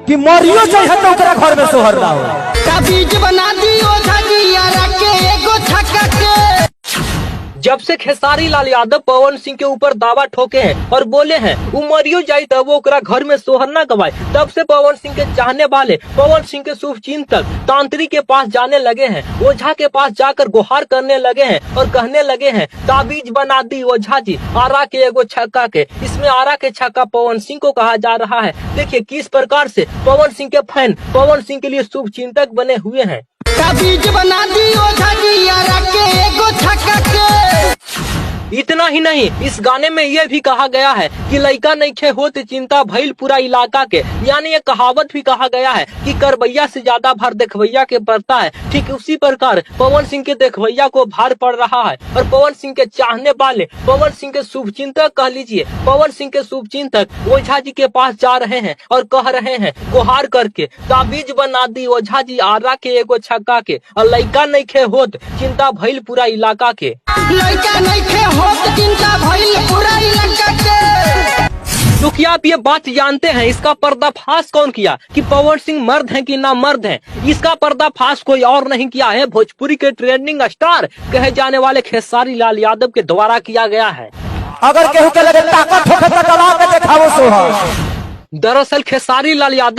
कि मरियो चाहिए तो ओकरा घर में सोहर ना हो। बीज बना दियो झगियारा के एगो छक्का के। जब से खेसारी लाल यादव पवन सिंह के ऊपर दावा ठोके हैं और बोले हैं वो मरियो जाए तब वो ओकरा घर में सोहर ना गवाए, तब से पवन सिंह के चाहने वाले पवन सिंह के शुभचिंतक तांत्रिक के पास जाने लगे हैं, ओझा के पास जाकर गुहार करने लगे हैं और कहने लगे हैं ताबीज बना दी ओझा जी आरा के एगो छक्का के। इसमें आरा के छक्का पवन सिंह को कहा जा रहा है। देखिए किस प्रकार से पवन सिंह के फैन पवन सिंह के लिए शुभचिंतक बने हुए हैं। बीज बना दियो झगियारा के एगो छक्का के। इतना ही नहीं, इस गाने में यह भी कहा गया है कि लइका नइखे होत चिंता भइल पूरा इलाका के, यानी ये कहावत भी कहा गया है कि करवैया से ज्यादा भार देखवैया के पड़ता है। ठीक उसी प्रकार पवन सिंह के देखवैया को भार पड़ रहा है और पवन सिंह के चाहने वाले पवन सिंह के शुभचिंतक कह लीजिए, पवन सिंह के शुभचिंतक ओझा जी के पास जा रहे हैं और कह रहे हैं गुहार करके ताबीज बना दी ओझा जी आरा के एगो छक्का के, और लइका नइखे होत चिंता भइल पूरा इलाका के। लइका नइखे होत चिंता भइल पूरा इलाका के। तो क्या आप ये बात जानते हैं इसका पर्दाफाश कौन किया कि पवन सिंह मर्द हैं कि ना मर्द हैं? इसका पर्दाफाश कोई और नहीं किया है, भोजपुरी के ट्रेंडिंग स्टार कहे जाने वाले खेसारी लाल यादव के द्वारा किया गया है। अगर केहू के लगे ताकत होखे तो दबा के दिखाओ सोहर। दरअसल खेसारी लाल यादव